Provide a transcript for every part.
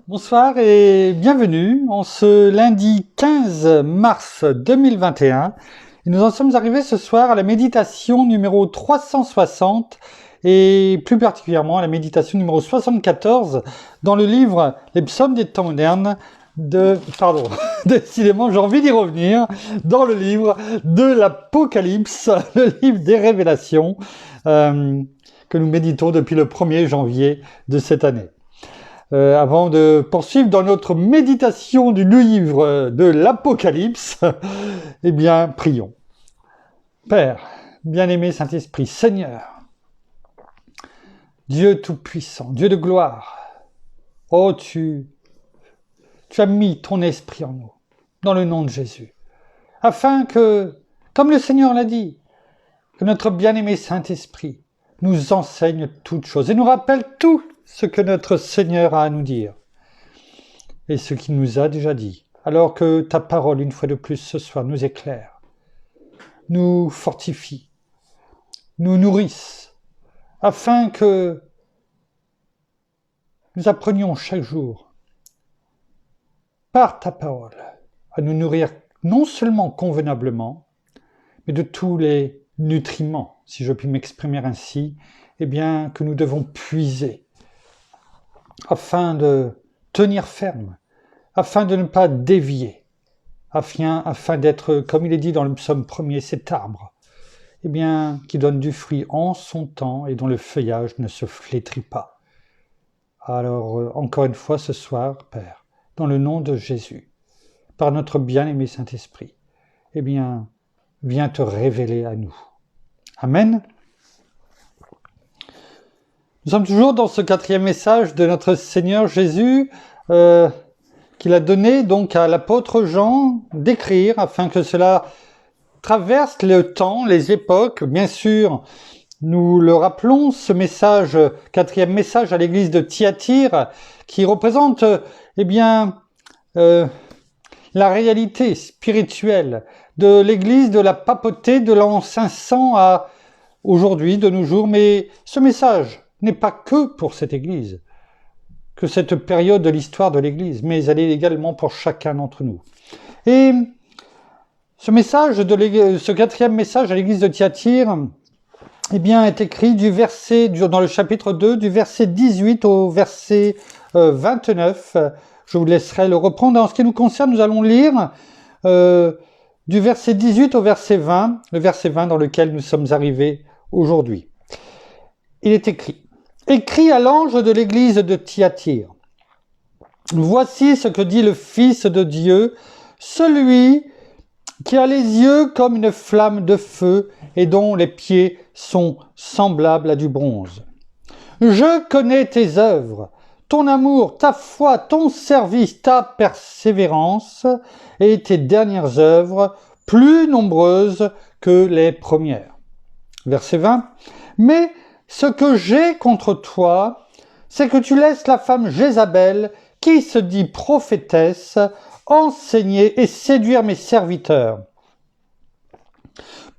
Bonsoir et bienvenue en ce lundi 15 mars 2021. Et nous en sommes arrivés ce soir à la méditation numéro 360 et plus particulièrement à la méditation numéro 74 dans le livre Les psaumes des temps modernes décidément j'ai envie d'y revenir, dans le livre de l'Apocalypse, le livre des révélations que nous méditons depuis le 1er janvier de cette année. Avant de poursuivre dans notre méditation du livre de l'Apocalypse, eh bien, prions. Père, bien-aimé Saint-Esprit, Seigneur, Dieu Tout-Puissant, Dieu de gloire, oh, tu as mis ton esprit en nous, dans le nom de Jésus, afin que, comme le Seigneur l'a dit, que notre bien-aimé Saint-Esprit nous enseigne toutes choses et nous rappelle tout ce que notre Seigneur a à nous dire et ce qu'il nous a déjà dit, alors que ta parole, une fois de plus ce soir, nous éclaire, nous fortifie, nous nourrisse, afin que nous apprenions chaque jour, par ta parole, à nous nourrir non seulement convenablement, mais de tous les nutriments, si je puis m'exprimer ainsi, eh bien, que nous devons puiser afin de tenir ferme, afin de ne pas dévier, afin d'être, comme il est dit dans le psaume 1er, cet arbre, eh bien, qui donne du fruit en son temps et dont le feuillage ne se flétrit pas. Alors, encore une fois ce soir, Père, dans le nom de Jésus, par notre bien-aimé Saint-Esprit, eh bien, viens te révéler à nous. Amen. Nous sommes toujours dans ce 4e message de notre Seigneur Jésus qu'il a donné donc à l'apôtre Jean d'écrire afin que cela traverse le temps, les époques. Bien sûr, nous le rappelons, ce message, 4e message à l'église de Thyatire, qui représente la réalité spirituelle de l'église de la papauté de l'an 500 à aujourd'hui, de nos jours. Mais ce message n'est pas que pour cette église, que cette période de l'histoire de l'église, mais elle est également pour chacun d'entre nous. Et ce message, ce 4e message à l'église de Thyatire, eh bien, est écrit dans le chapitre 2, du verset 18 au verset 29. Je vous laisserai le reprendre. En ce qui nous concerne, nous allons lire du verset 18 au verset 20, le verset 20 dans lequel nous sommes arrivés aujourd'hui. Il est écrit: Écrit à l'ange de l'église de Thyatire. Voici ce que dit le Fils de Dieu, celui qui a les yeux comme une flamme de feu et dont les pieds sont semblables à du bronze. Je connais tes œuvres, ton amour, ta foi, ton service, ta persévérance et tes dernières œuvres, plus nombreuses que les premières. Verset 20. Mais ce que j'ai contre toi, c'est que tu laisses la femme Jézabel, qui se dit prophétesse, enseigner et séduire mes serviteurs,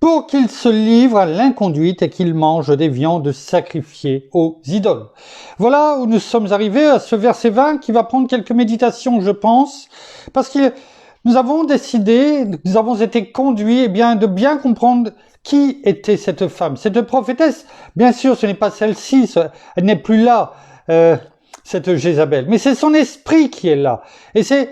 pour qu'ils se livrent à l'inconduite et qu'ils mangent des viandes sacrifiées aux idoles. Voilà où nous sommes arrivés à ce verset 20 qui va prendre quelques méditations, je pense, parce que nous avons décidé, nous avons été conduits de bien comprendre qui était cette femme. Cette prophétesse, bien sûr, ce n'est pas celle-ci, elle n'est plus là, cette Jézabel, mais c'est son esprit qui est là. Et c'est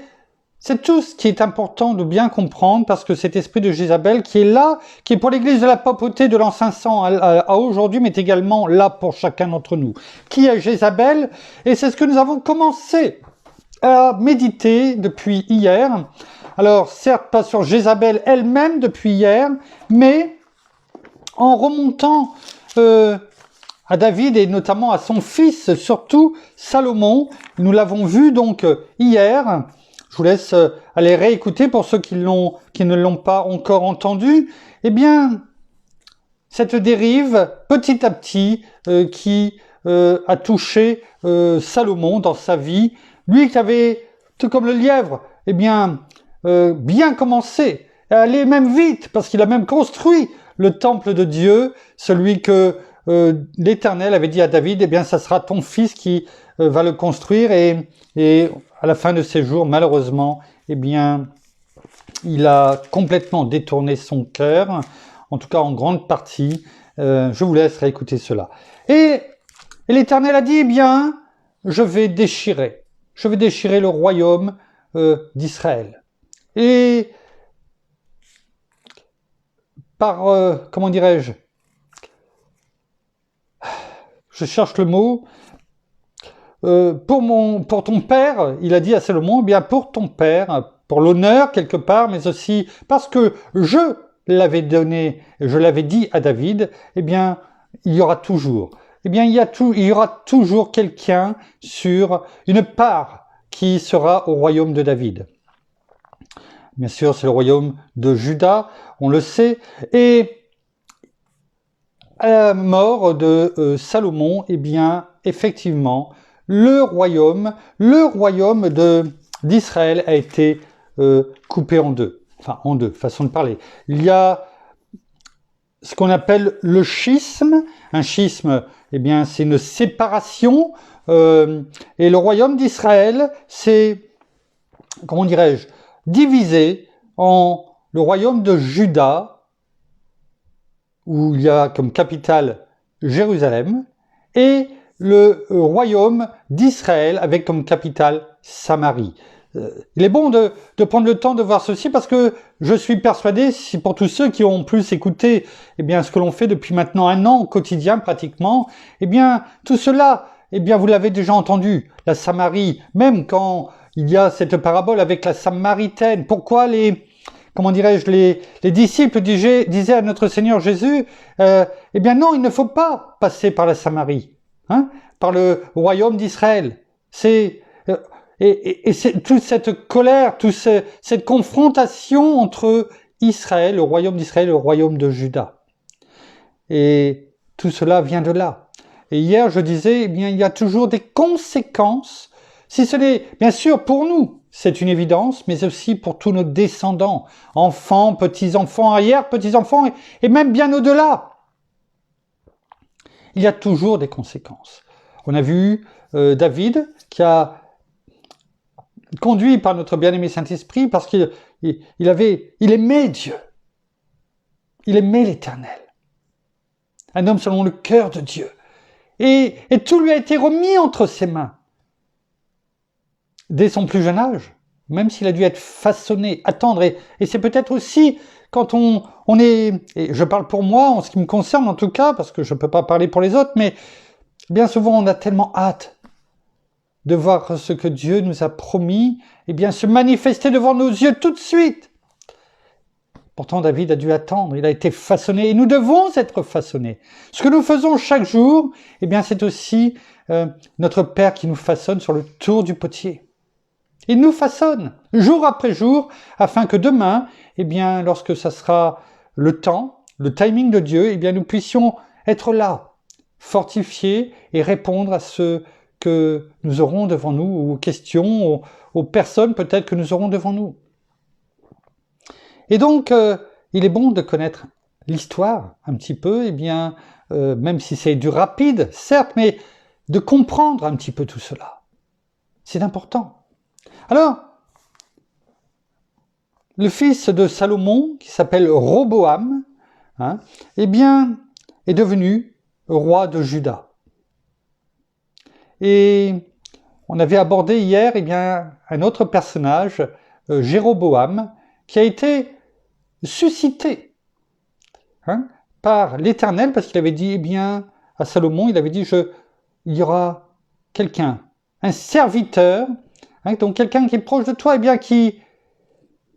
tout ce qui est important de bien comprendre, parce que cet esprit de Jézabel qui est là, qui est pour l'église de la papauté de l'an 500 à aujourd'hui, mais également là pour chacun d'entre nous. Qui est Jézabel? Et c'est ce que nous avons commencé à méditer depuis hier. Alors, certes, pas sur Jézabel elle-même depuis hier, mais en remontant à David et notamment à son fils, surtout Salomon. Nous l'avons vu donc hier. Je vous laisse aller réécouter pour ceux qui ne l'ont pas encore entendu. Eh bien, cette dérive, petit à petit, qui a touché Salomon dans sa vie, lui qui avait, tout comme le lièvre, bien commencé, à aller même vite, parce qu'il a même construit le temple de Dieu, celui que l'Éternel avait dit à David, ça sera ton fils qui va le construire et à la fin de ses jours, malheureusement, eh bien, il a complètement détourné son cœur, en tout cas en grande partie. Je vous laisse réécouter cela. Et l'Éternel a dit, eh bien, je vais déchirer le royaume d'Israël. Et par, comment dirais-je, je cherche le mot, pour ton père, il a dit à Salomon, eh bien pour ton père, pour l'honneur quelque part, mais aussi parce que je l'avais donné, je l'avais dit à David, eh bien il y aura toujours, eh bien il y aura toujours quelqu'un sur une part qui sera au royaume de David. Bien sûr, c'est le royaume de Juda, on le sait, et à la mort de Salomon, eh bien effectivement, le royaume d'Israël a été coupé en deux. Enfin, en deux, façon de parler. Il y a ce qu'on appelle le schisme. Un schisme, eh bien, c'est une séparation. Et le royaume d'Israël, c'est, comment dirais-je, divisé en le royaume de Juda, où il y a comme capitale Jérusalem, et le royaume d'Israël avec comme capitale Samarie. Il est bon de prendre le temps de voir ceci parce que je suis persuadé, si pour tous ceux qui ont plus écouté eh bien, ce que l'on fait depuis maintenant 1 an au quotidien pratiquement, eh bien tout cela, eh bien vous l'avez déjà entendu, la Samarie, même quand il y a cette parabole avec la Samaritaine, pourquoi comment dirais-je, les disciples disaient à notre Seigneur Jésus, eh bien non, il ne faut pas passer par la Samarie, hein, par le royaume d'Israël. C'est c'est toute cette colère, toute cette confrontation entre Israël, le royaume d'Israël et le royaume de Juda. Et tout cela vient de là. Et hier, je disais, eh bien, il y a toujours des conséquences, si ce n'est, bien sûr, pour nous, c'est une évidence, mais aussi pour tous nos descendants, enfants, petits-enfants, arrière-petits-enfants, et même bien au-delà. Il y a toujours des conséquences. On a vu David qui a conduit par notre bien-aimé Saint-Esprit parce qu'il aimait Dieu. Il aimait l'Éternel. Un homme selon le cœur de Dieu. Et tout lui a été remis entre ses mains. Dès son plus jeune âge, même s'il a dû être façonné, attendre. Et c'est peut-être aussi quand on est, et je parle pour moi, en ce qui me concerne en tout cas, parce que je ne peux pas parler pour les autres, mais bien souvent on a tellement hâte de voir ce que Dieu nous a promis, eh bien se manifester devant nos yeux tout de suite. Pourtant, David a dû attendre, il a été façonné, et nous devons être façonnés. Ce que nous faisons chaque jour, eh bien c'est aussi notre Père qui nous façonne sur le tour du potier. Il nous façonne, jour après jour, afin que demain, eh bien, lorsque ça sera le temps, le timing de Dieu, eh bien, nous puissions être là, fortifiés et répondre à ce que nous aurons devant nous, ou aux questions, aux personnes peut-être que nous aurons devant nous. Et donc, il est bon de connaître l'histoire un petit peu, eh bien, même si c'est du rapide, certes, mais de comprendre un petit peu tout cela. C'est important. Alors, le fils de Salomon, qui s'appelle Roboam, hein, eh bien, est devenu roi de Juda. Et on avait abordé hier eh bien, un autre personnage, Jéroboam, qui a été suscité hein, par l'Éternel, parce qu'il avait dit eh bien, à Salomon, il avait dit il y aura quelqu'un, un serviteur, hein, donc quelqu'un qui est proche de toi, eh bien, qui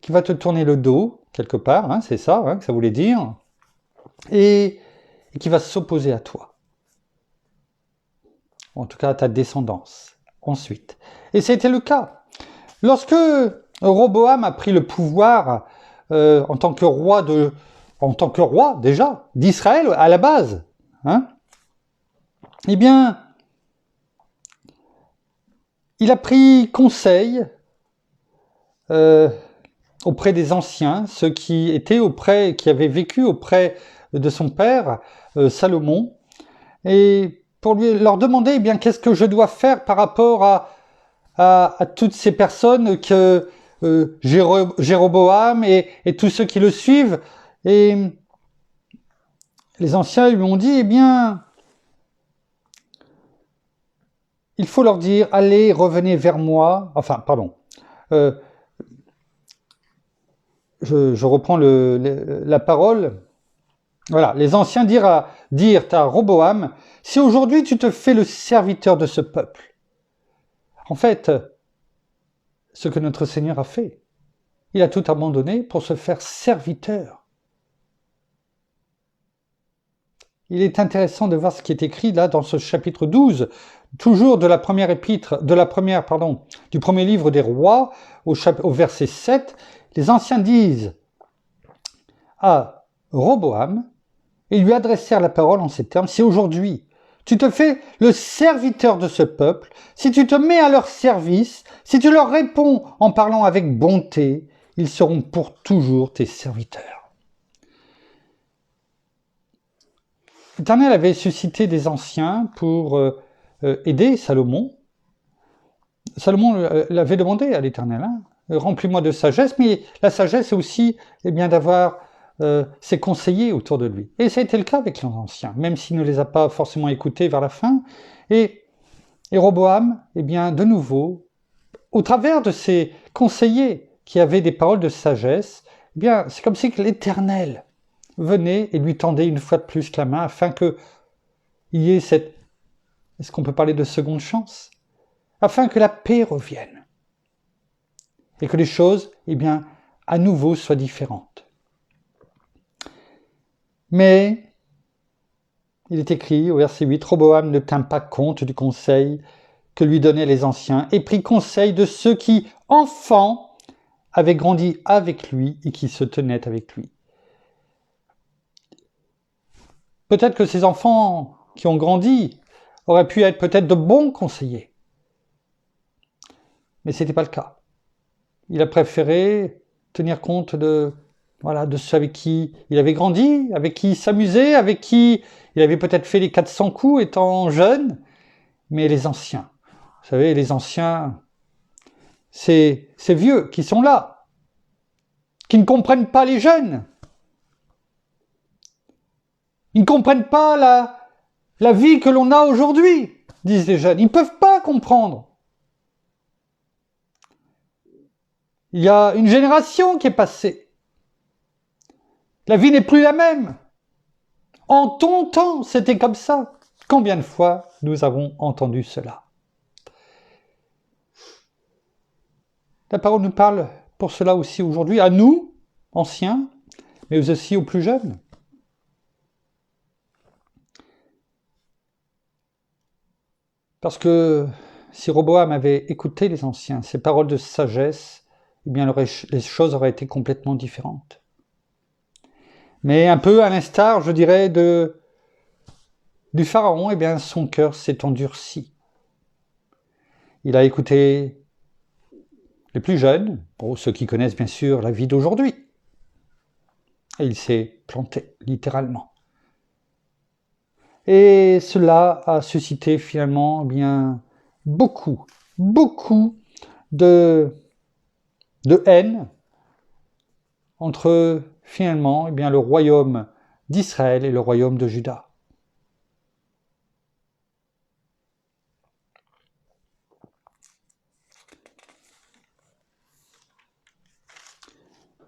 va te tourner le dos, quelque part, hein, c'est ça hein, que ça voulait dire, et qui va s'opposer à toi. En tout cas à ta descendance, ensuite. Et c'était le cas. Lorsque Roboam a pris le pouvoir en tant que roi déjà, d'Israël à la base, hein, eh bien, il a pris conseil auprès des anciens, ceux qui avaient vécu auprès de son père, Salomon, et pour leur demander eh bien qu'est-ce que je dois faire par rapport à toutes ces personnes que Jéroboam et tous ceux qui le suivent. Et les anciens lui ont dit, eh bien, il faut leur dire, allez, revenez vers moi. Enfin, pardon. Je reprends la parole. Voilà, les anciens dirent à Roboam, si aujourd'hui tu te fais le serviteur de ce peuple, en fait, ce que notre Seigneur a fait, il a tout abandonné pour se faire serviteur. Il est intéressant de voir ce qui est écrit là dans ce chapitre 12, toujours du premier livre des rois, au verset 7, les anciens disent à Roboam, et lui adressèrent la parole en ces termes, si aujourd'hui tu te fais le serviteur de ce peuple, si tu te mets à leur service, si tu leur réponds en parlant avec bonté, ils seront pour toujours tes serviteurs. L'Éternel avait suscité des anciens pour aider Salomon. Salomon l'avait demandé à l'Éternel, remplis-moi de sagesse, mais la sagesse c'est aussi d'avoir ses conseillers autour de lui. Et ça a été le cas avec les anciens, même s'il ne les a pas forcément écoutés vers la fin. Et Roboam, de nouveau, au travers de ses conseillers qui avaient des paroles de sagesse, c'est comme si l'Éternel venait et lui tendait une fois de plus la main afin qu'il y ait est-ce qu'on peut parler de seconde chance? Afin que la paix revienne. Et que les choses, à nouveau soient différentes. Mais, il est écrit au verset 8, Roboam ne tint pas compte du conseil que lui donnaient les anciens et prit conseil de ceux qui, enfants, avaient grandi avec lui et qui se tenaient avec lui. Peut-être que ces enfants qui ont grandi auraient pu être peut-être de bons conseillers. Mais ce n'était pas le cas. Il a préféré tenir compte de ceux avec qui il avait grandi, avec qui il s'amusait, avec qui il avait peut-être fait les 400 coups étant jeune, mais les anciens. Vous savez, les anciens, ces vieux qui sont là, qui ne comprennent pas les jeunes. Ils ne comprennent pas la vie que l'on a aujourd'hui, disent les jeunes. Ils ne peuvent pas comprendre. Il y a une génération qui est passée. La vie n'est plus la même. En ton temps, c'était comme ça. Combien de fois nous avons entendu cela? La parole nous parle pour cela aussi aujourd'hui, à nous, anciens, mais aussi aux plus jeunes. Parce que si Roboam avait écouté les anciens, ces paroles de sagesse, les choses auraient été complètement différentes. Mais un peu à l'instar, je dirais, du Pharaon, son cœur s'est endurci. Il a écouté les plus jeunes, pour ceux qui connaissent bien sûr la vie d'aujourd'hui. Et il s'est planté, littéralement. Et cela a suscité finalement beaucoup de haine entre finalement le royaume d'Israël et le royaume de Juda.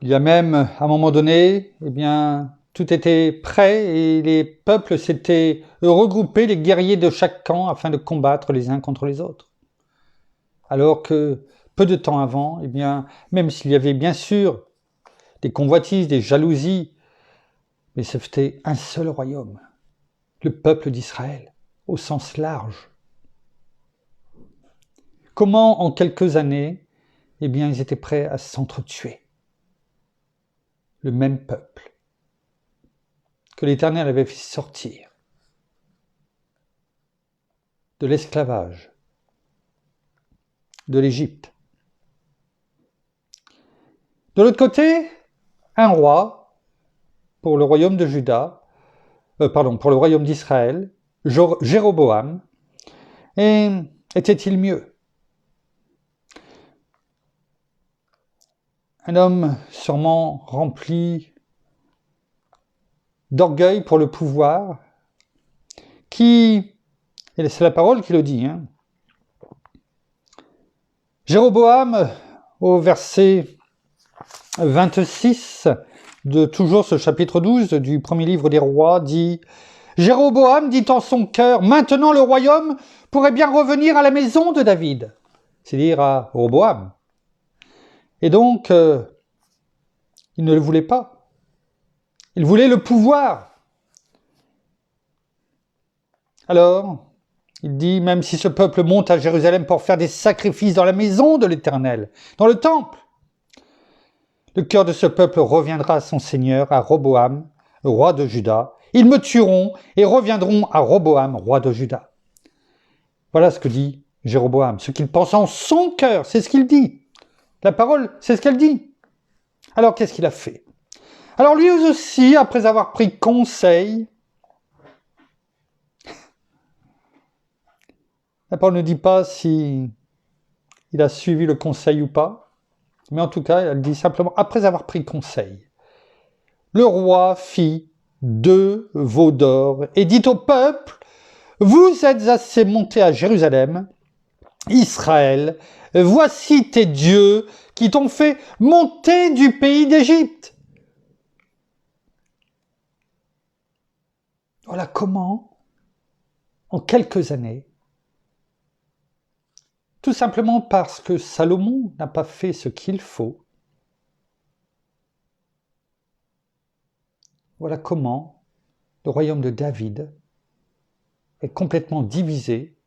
Il y a même, à un moment donné, tout était prêt et les peuples s'étaient regroupés, les guerriers de chaque camp, afin de combattre les uns contre les autres. Alors que, peu de temps avant, même s'il y avait bien sûr des convoitises, des jalousies, mais c'était un seul royaume, le peuple d'Israël, au sens large. Comment, en quelques années, ils étaient prêts à s'entretuer. Le même peuple que l'Éternel avait fait sortir de l'esclavage de l'Égypte. De l'autre côté, un roi pour le royaume de Juda, pour le royaume d'Israël, Jéroboam, et était-il mieux? Un homme sûrement rempli d'orgueil pour le pouvoir, qui, et c'est la parole qui le dit, Jéroboam, au verset 26 de toujours ce chapitre 12 du premier livre des rois, dit « Jéroboam dit en son cœur, maintenant le royaume pourrait bien revenir à la maison de David. » C'est-à-dire à Roboam. Et donc, il ne le voulait pas. Il voulait le pouvoir. Alors, il dit, même si ce peuple monte à Jérusalem pour faire des sacrifices dans la maison de l'Éternel, dans le temple, le cœur de ce peuple reviendra à son Seigneur, à Roboam, roi de Juda. Ils me tueront et reviendront à Roboam, roi de Juda. Voilà ce que dit Jéroboam, ce qu'il pense en son cœur, c'est ce qu'il dit. La parole, c'est ce qu'elle dit. Alors, qu'est-ce qu'il a fait? Alors, lui aussi, après avoir pris conseil, la parole ne dit pas si il a suivi le conseil ou pas, mais en tout cas, elle dit simplement, après avoir pris conseil, le roi fit 2 veaux d'or et dit au peuple, vous êtes assez montés à Jérusalem, Israël, voici tes dieux qui t'ont fait monter du pays d'Égypte. Voilà comment, en quelques années, tout simplement parce que Salomon n'a pas fait ce qu'il faut, voilà comment le royaume de David est complètement divisé,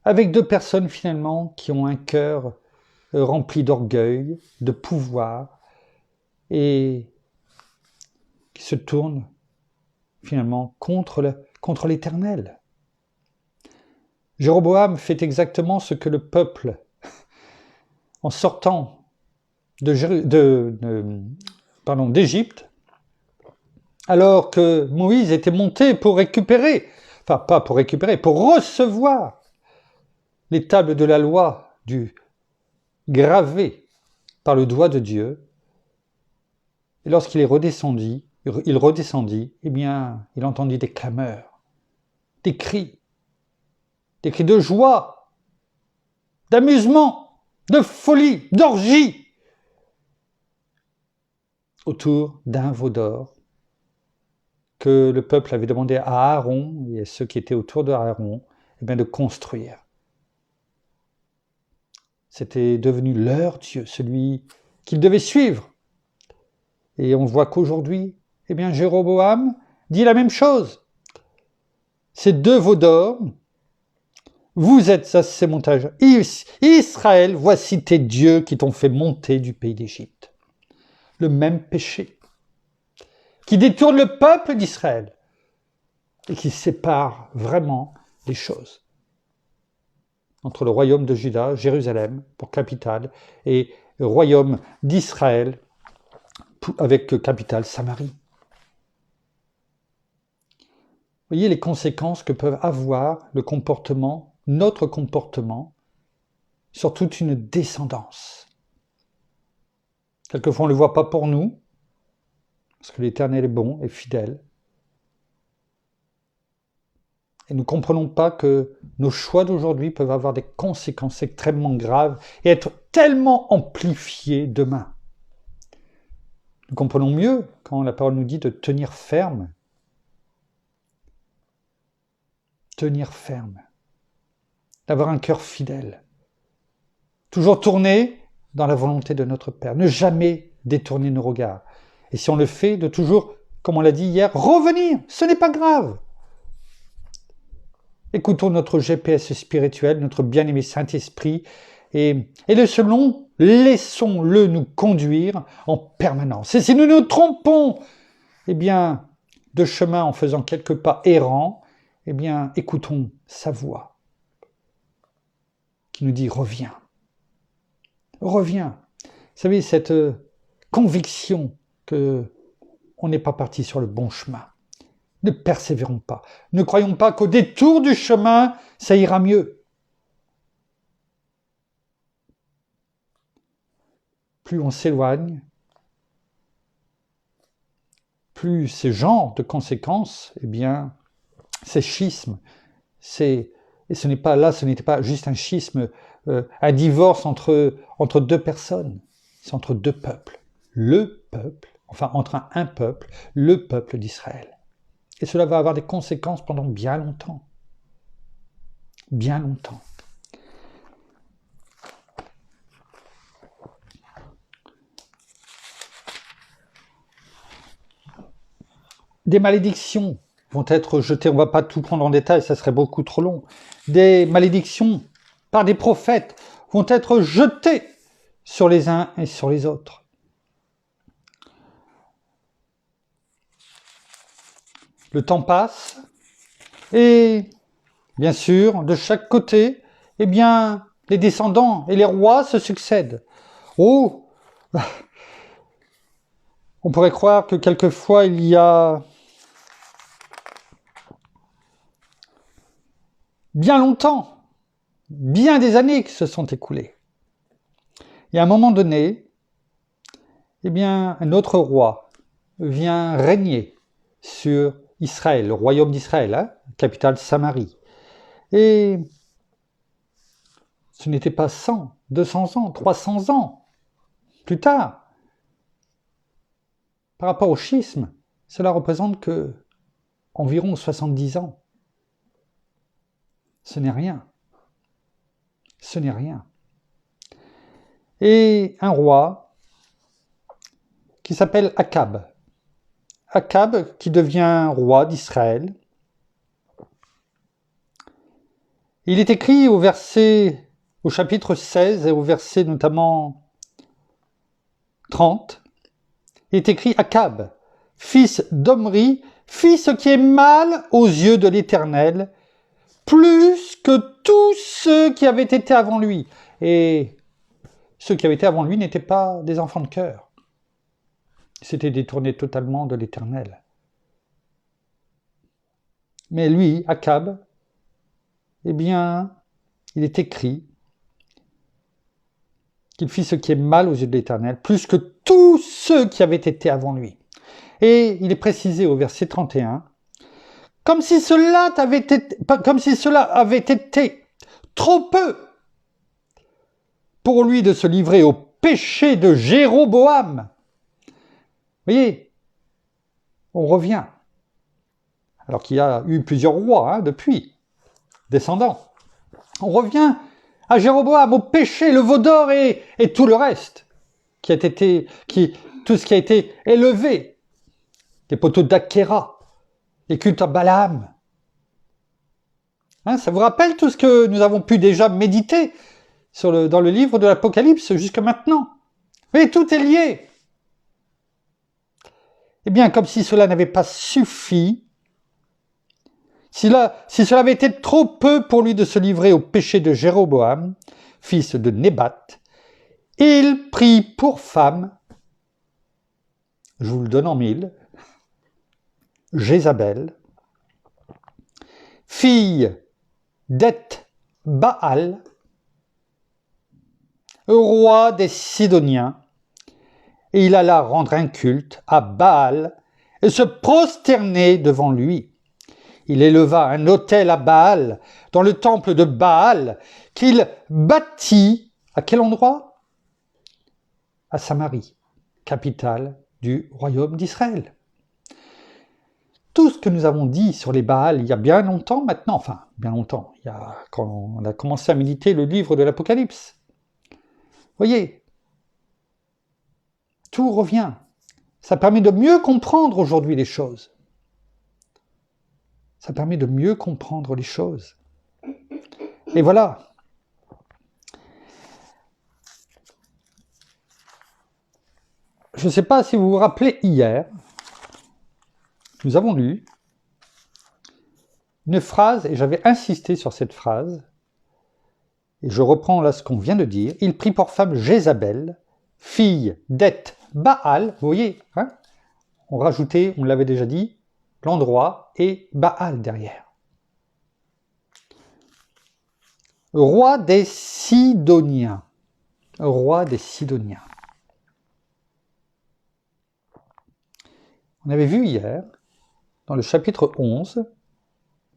avec 2 personnes finalement qui ont un cœur rempli d'orgueil, de pouvoir, et qui se tournent finalement contre l'Éternel. Jéroboam fait exactement ce que le peuple, en sortant d'Égypte, alors que Moïse était monté pour récupérer, enfin pas pour récupérer, pour recevoir les tables de la loi gravées par le doigt de Dieu. Et lorsqu'il redescendit, eh bien, il entendit des clameurs, des cris de joie, d'amusement, de folie, d'orgie, autour d'un veau d'or que le peuple avait demandé à Aaron et à ceux qui étaient autour de Aaron de construire. C'était devenu leur Dieu, celui qu'ils devaient suivre. Et on voit qu'aujourd'hui, Jéroboam dit la même chose. Ces 2 veaux d'or, vous êtes à ces montages. Israël, voici tes dieux qui t'ont fait monter du pays d'Égypte. Le même péché qui détourne le peuple d'Israël et qui sépare vraiment les choses entre le royaume de Juda, Jérusalem pour capitale, et le royaume d'Israël avec capitale Samarie. Vous voyez les conséquences que peuvent avoir le comportement, notre comportement, sur toute une descendance. Quelquefois on ne le voit pas pour nous, parce que l'Éternel est bon et fidèle. Et nous ne comprenons pas que nos choix d'aujourd'hui peuvent avoir des conséquences extrêmement graves et être tellement amplifiés demain. Nous comprenons mieux quand la parole nous dit de tenir ferme. Tenir ferme. D'avoir un cœur fidèle. Toujours tourné dans la volonté de notre Père. Ne jamais détourner nos regards. Et si on le fait, de toujours, comme on l'a dit hier, revenir. Ce n'est pas grave. Écoutons notre GPS spirituel, notre bien-aimé Saint-Esprit, et laissons-le nous conduire en permanence. Et si nous nous trompons, de chemin en faisant quelques pas errants, écoutons sa voix qui nous dit « Reviens, reviens ». Vous savez, cette conviction qu'on n'est pas parti sur le bon chemin. Ne persévérons pas. Ne croyons pas qu'au détour du chemin, ça ira mieux. Plus on s'éloigne, plus ces genres de conséquences, eh bien, ces schismes, et ce n'était pas juste un schisme, un divorce entre deux personnes, c'est entre deux peuples. Le peuple, enfin entre un peuple, le peuple d'Israël. Et cela va avoir des conséquences pendant bien longtemps. Bien longtemps. Des malédictions vont être jetées, on ne va pas tout prendre en détail, ça serait beaucoup trop long. Des malédictions par des prophètes vont être jetées sur les uns et sur les autres. Le temps passe et, bien sûr, de chaque côté, eh bien, les descendants et les rois se succèdent. Oh, on pourrait croire que quelquefois il y a bien longtemps, bien des années qui se sont écoulées. Et à un moment donné, eh bien, un autre roi vient régner sur Israël, le royaume d'Israël, hein, capitale Samarie. Et ce n'était pas 100, 200 ans, 300 ans plus tard. Par rapport au schisme, cela représente que environ 70 ans. Ce n'est rien. Ce n'est rien. Et un roi qui s'appelle Akab. Akab qui devient roi d'Israël. Il est écrit au chapitre 16 et au verset notamment 30, il est écrit Akab, fils d'Omri, fit ce qui est mal aux yeux de l'Éternel, plus que tous ceux qui avaient été avant lui. Et ceux qui avaient été avant lui n'étaient pas des enfants de cœur. Ils s'étaient détournés totalement de l'Éternel. Mais lui, Akab, eh bien, il est écrit qu'il fit ce qui est mal aux yeux de l'Éternel, plus que tous ceux qui avaient été avant lui. Et il est précisé au verset 31, comme si cela avait été trop peu pour lui de se livrer au péché de Jéroboam. Vous voyez, on revient. Alors qu'il y a eu plusieurs rois depuis, descendants. On revient à Jéroboam, au péché, le veau d'or et tout le reste, tout ce qui a été élevé, les poteaux d'Akhéra, les cultes à Balaam. Hein, ça vous rappelle tout ce que nous avons pu déjà méditer dans le livre de l'Apocalypse jusqu'à maintenant. Mais tout est lié. Eh bien, comme si cela n'avait pas suffi, si cela avait été trop peu pour lui de se livrer au péché de Jéroboam, fils de Nébat, il prit pour femme, je vous le donne en mille, Jézabel, fille d'Eth-Baal, roi des Sidoniens, et il alla rendre un culte à Baal et se prosterner devant lui. Il éleva un autel à Baal dans le temple de Baal qu'il bâtit à quel endroit? À Samarie, capitale du royaume d'Israël. Tout ce que nous avons dit sur les Baals il y a bien longtemps maintenant, enfin bien longtemps, quand on a commencé à méditer le livre de l'Apocalypse. Voyez, tout revient. Ça permet de mieux comprendre aujourd'hui les choses. Ça permet de mieux comprendre les choses. Et voilà. Je ne sais pas si vous vous rappelez, hier, nous avons lu une phrase, et j'avais insisté sur cette phrase, et je reprends là ce qu'on vient de dire. Il prit pour femme Jézabel, fille d'Eth-Baal, vous voyez, hein, on rajoutait, on l'avait déjà dit, l'endroit et Baal derrière. Roi des Sidoniens. Roi des Sidoniens. On avait vu hier, dans le chapitre 11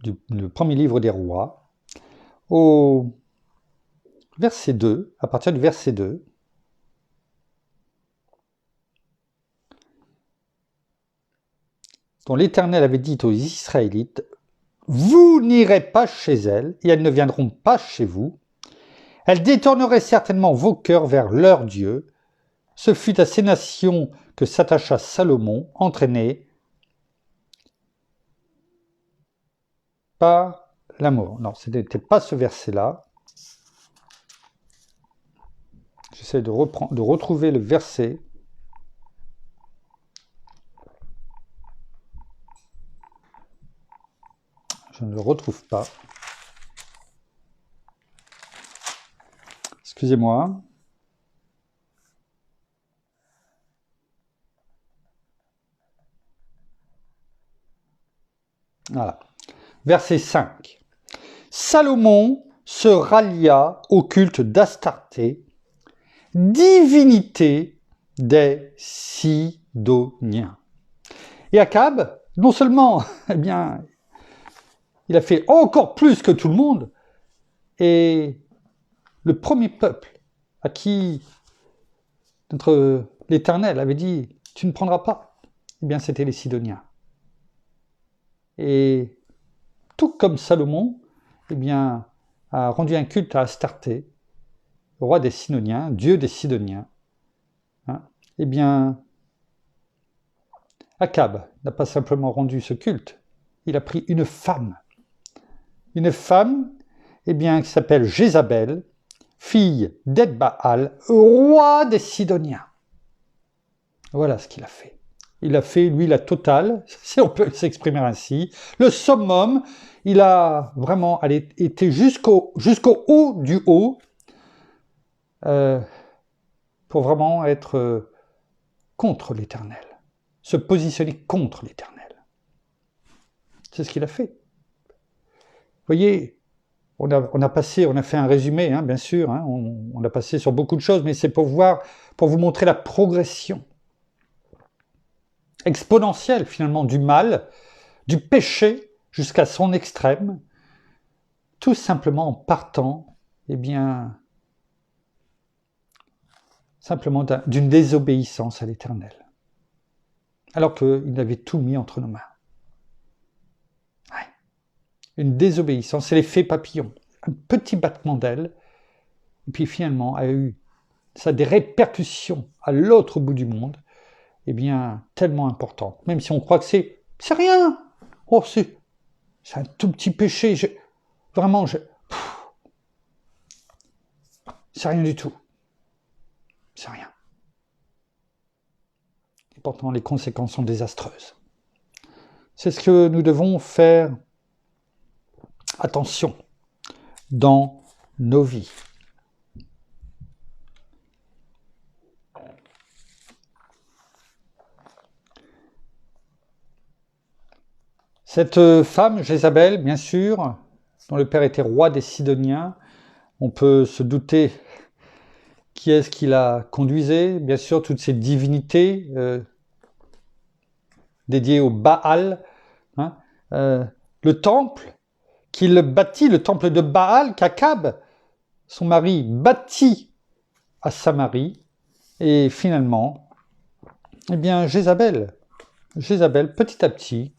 du premier livre des rois, au verset 2, à partir du verset 2, dont l'Éternel avait dit aux Israélites, « Vous n'irez pas chez elles, et elles ne viendront pas chez vous. Elles détourneraient certainement vos cœurs vers leur Dieu. » Ce fut à ces nations que s'attacha Salomon, entraîné par l'amour. Non, ce n'était pas ce verset-là. J'essaie de retrouver le verset. Je ne le retrouve pas. Excusez-moi. Voilà. Verset 5. Salomon se rallia au culte d'Astarté, divinité des Sidoniens. Et Akab, non seulement, eh bien, il a fait encore plus que tout le monde, et le premier peuple à qui l'Éternel avait dit « Tu ne prendras pas », eh bien, c'était les Sidoniens. Et tout comme Salomon, eh bien, a rendu un culte à Astarté, roi des Sidoniens, dieu des Sidoniens, hein, eh bien, Akab n'a pas simplement rendu ce culte, il a pris une femme, eh bien, qui s'appelle Jézabel, fille d'Ed-Baal, roi des Sidoniens. Voilà ce qu'il a fait. Il a fait, lui, la totale, si on peut s'exprimer ainsi, le summum. Il a vraiment été jusqu'au haut du haut pour vraiment être contre l'Éternel, se positionner contre l'Éternel. C'est ce qu'il a fait. Vous voyez, on a fait un résumé, hein, bien sûr, hein, on a passé sur beaucoup de choses, mais c'est pour vous montrer la progression exponentielle finalement du mal, du péché jusqu'à son extrême, tout simplement en partant, eh bien, simplement d'une désobéissance à l'Éternel, alors qu'il avait tout mis entre nos mains. Ouais. Une désobéissance, c'est l'effet papillon, un petit battement d'aile, et puis finalement ça a des répercussions à l'autre bout du monde, eh bien, tellement importantes, même si on croit que c'est rien, oh, c'est un tout petit péché, c'est rien du tout. C'est rien. Et pourtant, les conséquences sont désastreuses. C'est ce que nous devons faire attention dans nos vies. Cette femme, Jézabel, bien sûr, dont le père était roi des Sidoniens, on peut se douter qui est-ce qui la conduisait, bien sûr, toutes ces divinités dédiées au Baal, hein, le temple qu'il bâtit, le temple de Baal, qu'Akab, son mari, bâtit à Samarie, et finalement, eh bien, Jézabel, petit à petit,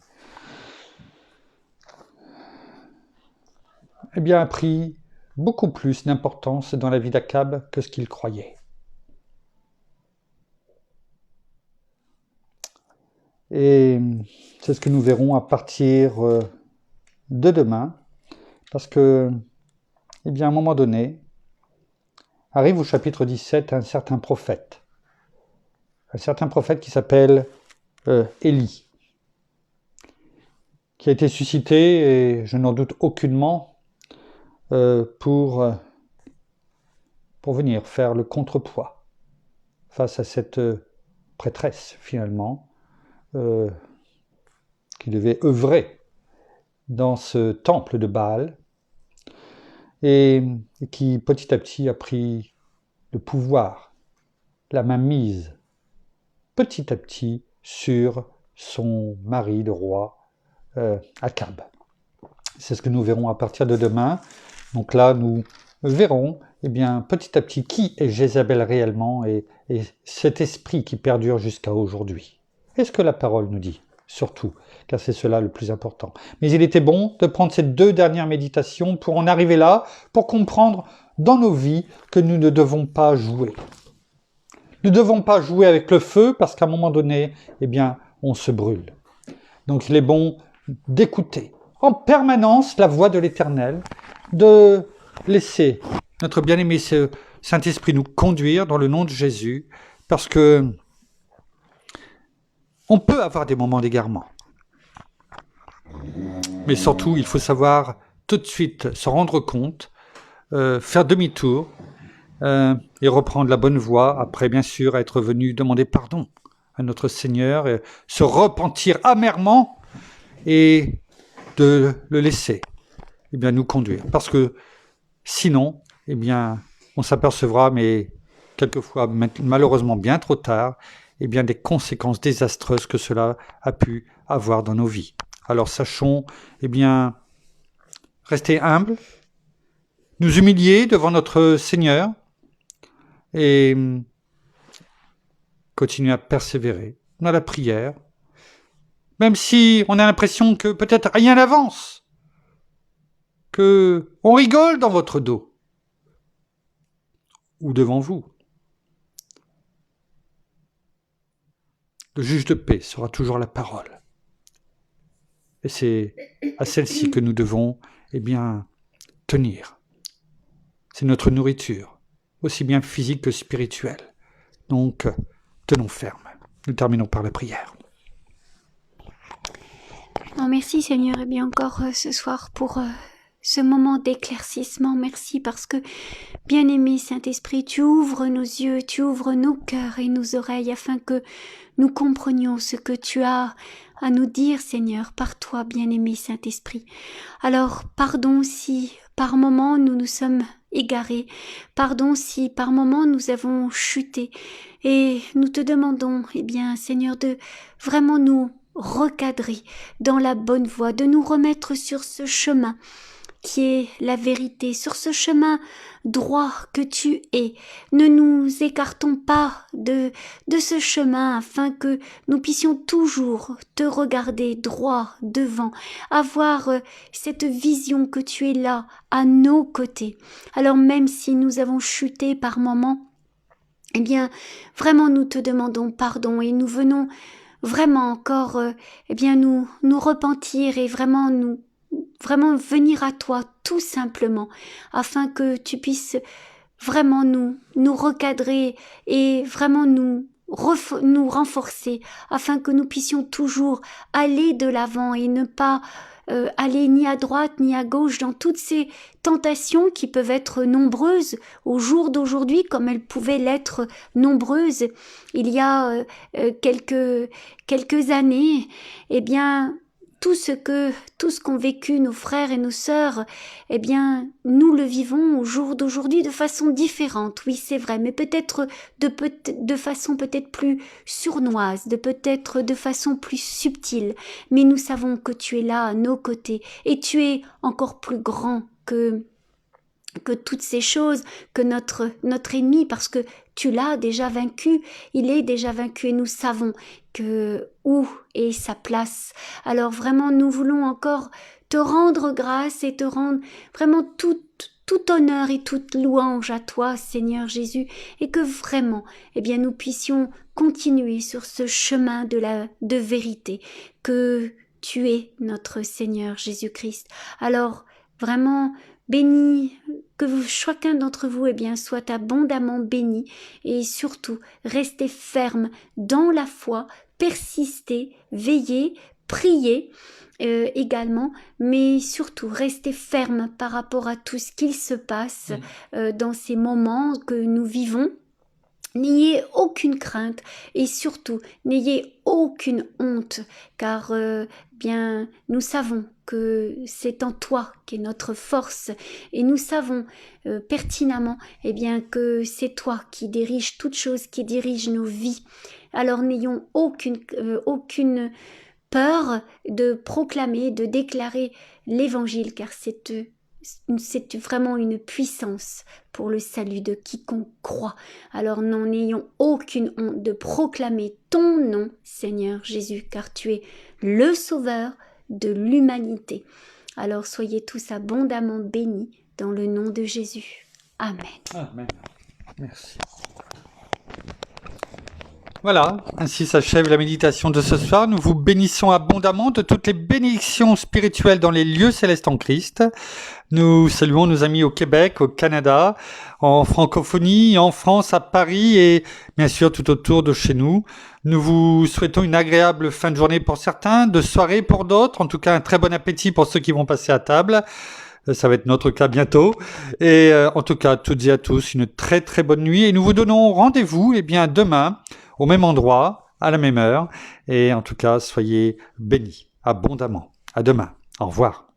eh bien, a pris beaucoup plus d'importance dans la vie d'Akab que ce qu'il croyait. Et c'est ce que nous verrons à partir de demain, parce que, eh bien, à un moment donné, arrive au chapitre 17 un certain prophète qui s'appelle Élie, qui a été suscité, et je n'en doute aucunement, pour venir faire le contrepoids face à cette prêtresse, finalement, qui devait œuvrer dans ce temple de Baal, et qui petit à petit a pris le pouvoir, la mainmise, petit à petit, sur son mari, le roi, Akab. C'est ce que nous verrons à partir de demain. Donc là, nous verrons petit à petit qui est Jézabel réellement et cet esprit qui perdure jusqu'à aujourd'hui. Et ce que la parole nous dit, surtout, car c'est cela le plus important. Mais il était bon de prendre ces 2 dernières méditations pour en arriver là, pour comprendre dans nos vies que nous ne devons pas jouer. Nous ne devons pas jouer avec le feu parce qu'à un moment donné, on se brûle. Donc il est bon d'écouter en permanence la voix de l'Éternel, de laisser notre bien-aimé Saint-Esprit nous conduire dans le nom de Jésus, parce que on peut avoir des moments d'égarement. Mais surtout, il faut savoir tout de suite se rendre compte, faire demi-tour et reprendre la bonne voie, après bien sûr être venu demander pardon à notre Seigneur, et se repentir amèrement et de le laisser nous conduire. Parce que sinon, on s'apercevra, mais quelquefois malheureusement bien trop tard, des conséquences désastreuses que cela a pu avoir dans nos vies. Alors sachons, rester humbles, nous humilier devant notre Seigneur et continuer à persévérer dans la prière, même si on a l'impression que peut-être rien n'avance, que on rigole dans votre dos ou devant vous. Le juge de paix sera toujours la parole. Et c'est à celle-ci que nous devons tenir. C'est notre nourriture, aussi bien physique que spirituelle. Donc, tenons ferme. Nous terminons par la prière. Oh, merci Seigneur, encore ce soir pour ce moment d'éclaircissement. Merci parce que, bien-aimé Saint-Esprit, tu ouvres nos yeux, tu ouvres nos cœurs et nos oreilles afin que nous comprenions ce que tu as à nous dire, Seigneur, par toi, bien-aimé Saint-Esprit. Alors, pardon si par moments nous nous sommes égarés, pardon si par moments nous avons chuté, et nous te demandons, Seigneur, de vraiment nous recadrer dans la bonne voie, de nous remettre sur ce chemin qui est la vérité, sur ce chemin droit que tu es. Ne nous écartons pas de ce chemin afin que nous puissions toujours te regarder droit devant, avoir cette vision que tu es là, à nos côtés. Alors même si nous avons chuté par moments, vraiment nous te demandons pardon et nous venons vraiment encore nous repentir et vraiment venir à toi tout simplement afin que tu puisses vraiment nous recadrer et vraiment nous renforcer afin que nous puissions toujours aller de l'avant et ne pas aller ni à droite ni à gauche dans toutes ces tentations qui peuvent être nombreuses au jour d'aujourd'hui comme elles pouvaient l'être nombreuses il y a quelques années. Tout ce qu'ont vécu nos frères et nos sœurs, nous le vivons au jour d'aujourd'hui de façon différente. Oui, c'est vrai, mais peut-être de façon peut-être plus sournoise, peut-être de façon plus subtile. Mais nous savons que tu es là à nos côtés et tu es encore plus grand que toutes ces choses, que notre ennemi, parce que tu l'as déjà vaincu, il est déjà vaincu et nous savons que où est sa place. Alors vraiment, nous voulons encore te rendre grâce et te rendre vraiment tout honneur et toute louange à toi, Seigneur Jésus, et que vraiment, nous puissions continuer sur ce chemin de vérité, que tu es notre Seigneur Jésus-Christ. Alors, vraiment, bénis, que chacun d'entre vous soit abondamment béni et surtout restez ferme dans la foi, persistez, veillez, priez également, mais surtout restez ferme par rapport à tout ce qu'il se passe dans ces moments que nous vivons. N'ayez aucune crainte et surtout n'ayez aucune honte, car bien nous savons que c'est en toi qu'est notre force et nous savons pertinemment bien que c'est toi qui dirige toutes choses, qui dirige nos vies. Alors n'ayons aucune peur de proclamer, de déclarer l'évangile, car c'est vraiment une puissance pour le salut de quiconque croit. Alors n'en ayons aucune honte de proclamer ton nom, Seigneur Jésus, car tu es le Sauveur de l'humanité. Alors soyez tous abondamment bénis dans le nom de Jésus. Amen. Amen. Merci. Voilà, ainsi s'achève la méditation de ce soir. Nous vous bénissons abondamment de toutes les bénédictions spirituelles dans les lieux célestes en Christ. Nous saluons nos amis au Québec, au Canada, en francophonie, en France, à Paris et bien sûr tout autour de chez nous. Nous vous souhaitons une agréable fin de journée pour certains, de soirée pour d'autres. En tout cas, un très bon appétit pour ceux qui vont passer à table. Ça va être notre cas bientôt. Et en tout cas, toutes et à tous, une très très bonne nuit. Et nous vous donnons rendez-vous demain, au même endroit, à la même heure. Et en tout cas, soyez bénis abondamment. À demain. Au revoir.